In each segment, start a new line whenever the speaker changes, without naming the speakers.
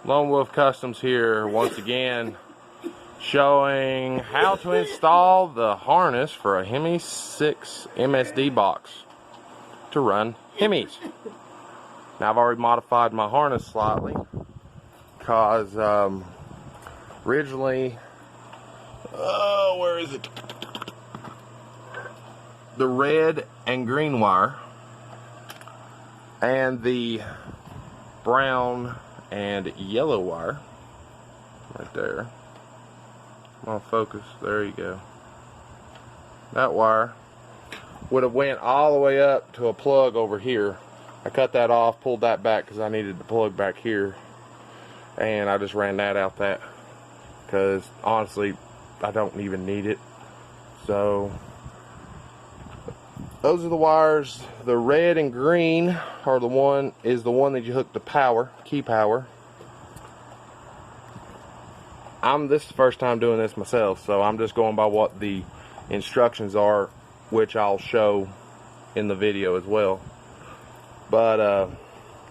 Lone Wolf Customs here once again, showing how to install the harness for a Hemi 6 MSD box to run Hemis. Now I've already modified my harness slightly because originally, where is it? The red and green wire and the brown and yellow wire right there. Come on, focus. There you go. That wire would have went all the way up to a plug over here. I cut that off, pulled that back because I needed the plug back here, and I just ran that out that because honestly I don't even need it. So those are the wires. The red and green are the one that you hook to power, key power. This is the first time doing this myself, so I'm just going by what the instructions are, which I'll show in the video as well. But I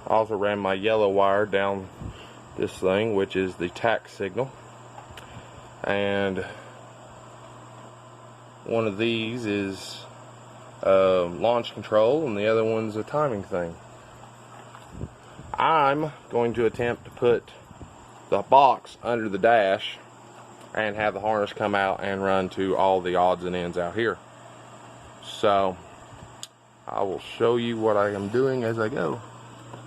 also ran my yellow wire down this thing, which is the tack signal, and one of these is launch control and the other one's a timing thing. I'm going to attempt to put the box under the dash and have the harness come out and run to all the odds and ends out here. So I will show you what I am doing as I go.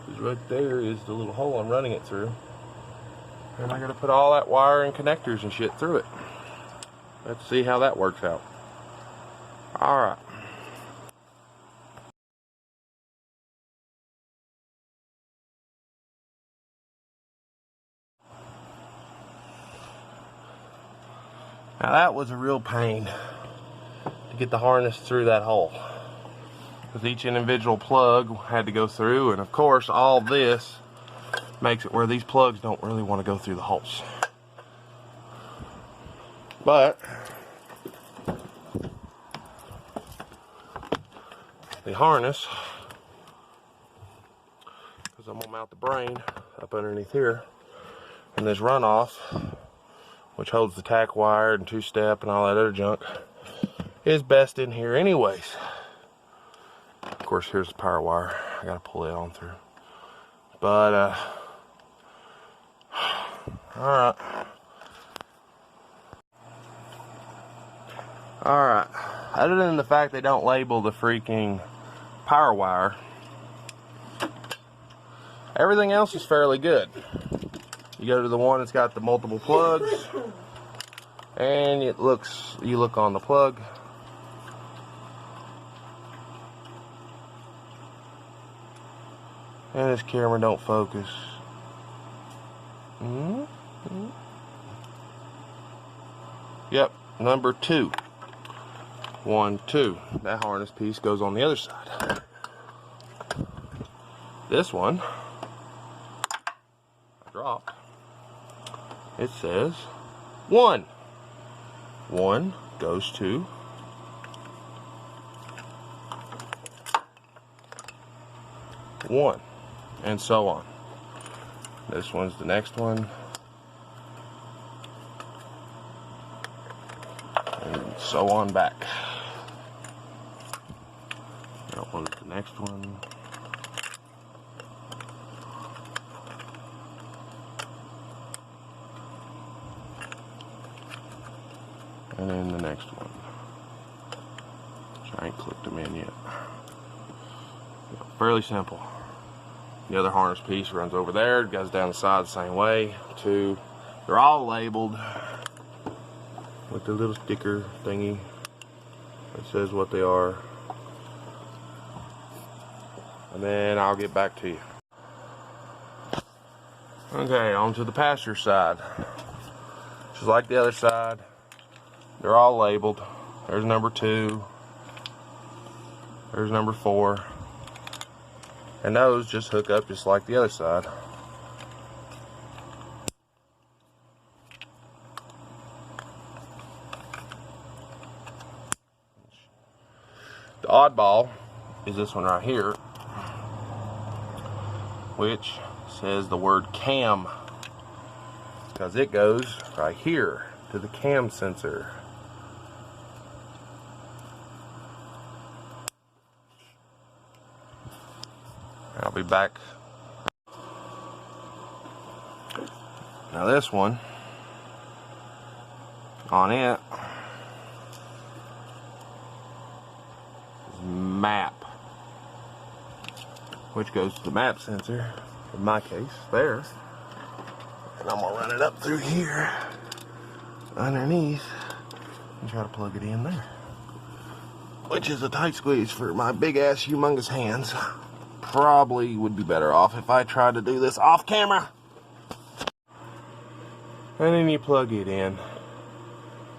Because right there is the little hole I'm running it through, and I got to put all that wire and connectors and shit through it. Let's see how that works out. Alright. Now that was a real pain to get the harness through that hole, because each individual plug had to go through, and of course all this makes it where these plugs don't really want to go through the holes. But the harness, because I'm going to mount the brain up underneath here, and this runoff, which holds the tack wire and two-step and all that other junk, is best in here anyways. Of course, here's the power wire. I gotta pull it on through. But alright. Other than the fact they don't label the freaking power wire, everything else is fairly good. You go to the one that's got the multiple plugs, and you look on the plug, and this camera don't focus. Yep, number 2. 1, 2. That harness piece goes on the other side. This one I dropped. It says 1. 1 goes to 1, and so on. This one's the next one, and so on back. That one's the next one. And then the next one, which I ain't clicked them in yet. Fairly simple. The other harness piece runs over there, it goes down the side the same way. 2, they're all labeled with the little sticker thingy that says what they are. And then I'll get back to you. Okay, on to the passenger side. Just like the other side, they're all labeled. There's number 2. There's number 4. And those just hook up just like the other side. The oddball is this one right here, which says the word cam because it goes right here to the cam sensor. I'll be back. Now this one, on it, is map, which goes to the map sensor, in my case, there. And I'm gonna run it up through here, underneath, and try to plug it in there. Which is a tight squeeze for my big ass humongous hands. Probably would be better off if I tried to do this off camera. And then you plug it in.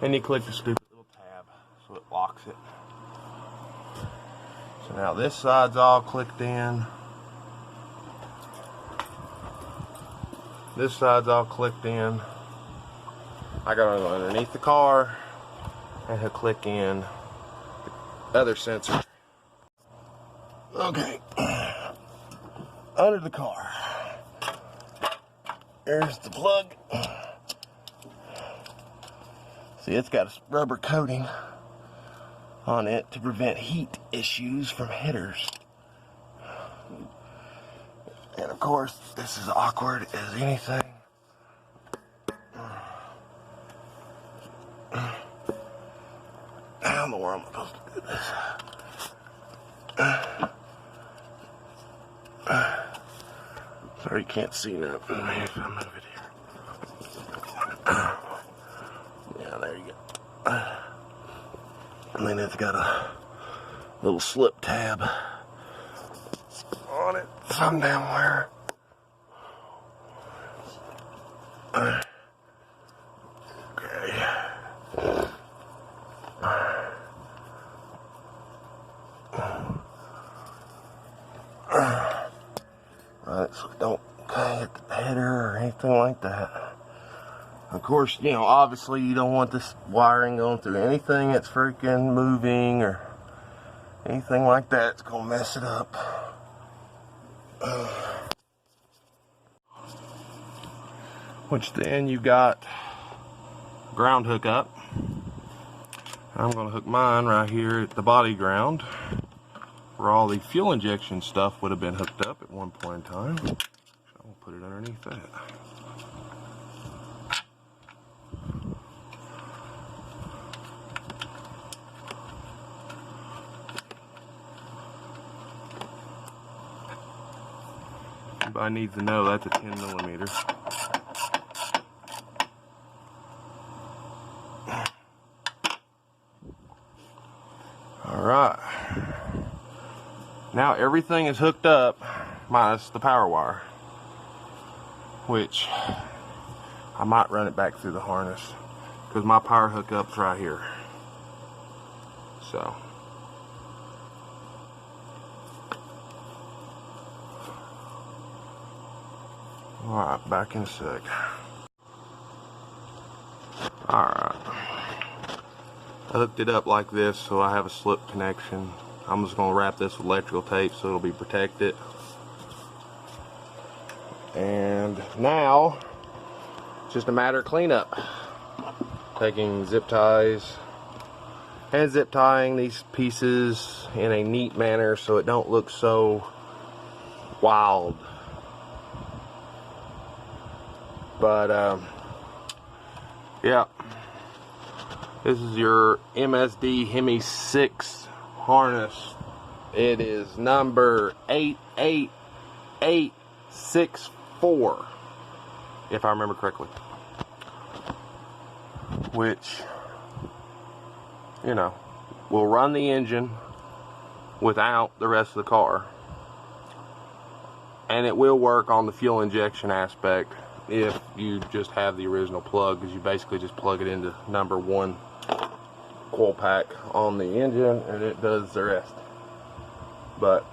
And you click the stupid little tab so it locks it. So now this side's all clicked in. This side's all clicked in. I gotta go underneath the car and hit click in the other sensor. Okay. Under the car. There's the plug. See, it's got a rubber coating on it to prevent heat issues from headers. And of course, this is awkward as anything. I don't know where I'm supposed to do this. Sorry, you can't see now. Maybe if I move it here. Yeah, there you go. And then it's got a little slip tab on it some damn where. Okay. Right, so don't hit the header or anything like that. Of course, you know, obviously you don't want this wiring going through anything that's freaking moving or anything like that. It's gonna mess it up. Which then you got ground hookup. I'm gonna hook mine right here at the body ground, where all the fuel injection stuff would have been hooked up at one point in time. So I'll put it underneath that. Everybody needs to know that's a 10mm. Alright. Now everything is hooked up minus the power wire, which I might run it back through the harness because my power hookup's right here. So alright, back in a sec. Alright. I hooked it up like this so I have a slip connection. I'm just going to wrap this with electrical tape so it'll be protected. And now, it's just a matter of cleanup. Taking zip ties and zip tying these pieces in a neat manner so it don't look so wild. But, yeah. This is your MSD Hemi 6 harness. It is number 88864, if I remember correctly. Which, you know, will run the engine without the rest of the car. And it will work on the fuel injection aspect if you just have the original plug, because you basically just plug it into number 1 coil pack on the engine and it does the rest. But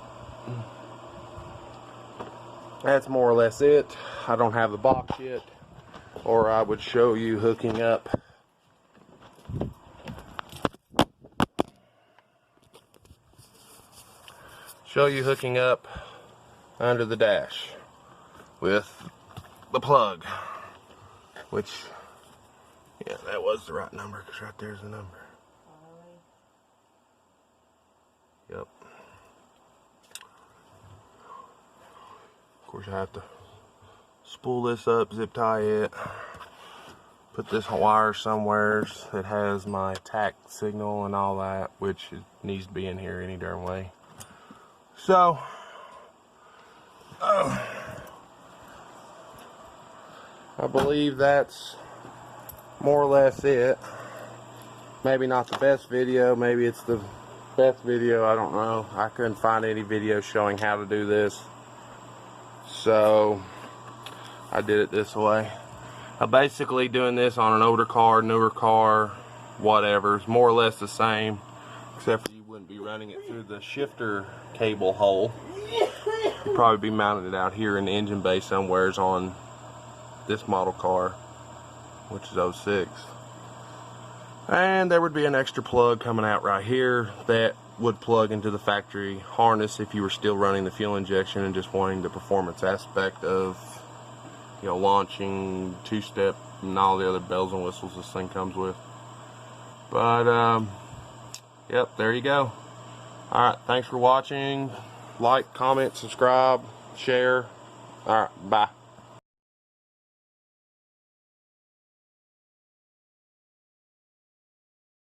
that's more or less it. I don't have the box yet, or I would show you hooking up under the dash with the plug. which, yeah, that was the right number, because right there's the number. Yep. Of course, I have to spool this up, zip tie it, put this wire somewhere that has my tack signal and all that, which needs to be in here any darn way. So, I believe that's more or less it. Maybe not the best video, maybe it's the best video, I don't know. I couldn't find any video showing how to do this, so I did it this way. I'm basically doing this on an older car, newer car, whatever. It's more or less the same, except for you wouldn't be running it through the shifter cable hole. You'd probably be mounting it out here in the engine bay somewheres on this model car, which is 06. And there would be an extra plug coming out right here that would plug into the factory harness if you were still running the fuel injection and just wanting the performance aspect of, you know, launching, two-step, and all the other bells and whistles this thing comes with. But, yep, there you go. Alright, thanks for watching. Like, comment, subscribe, share. Alright, bye.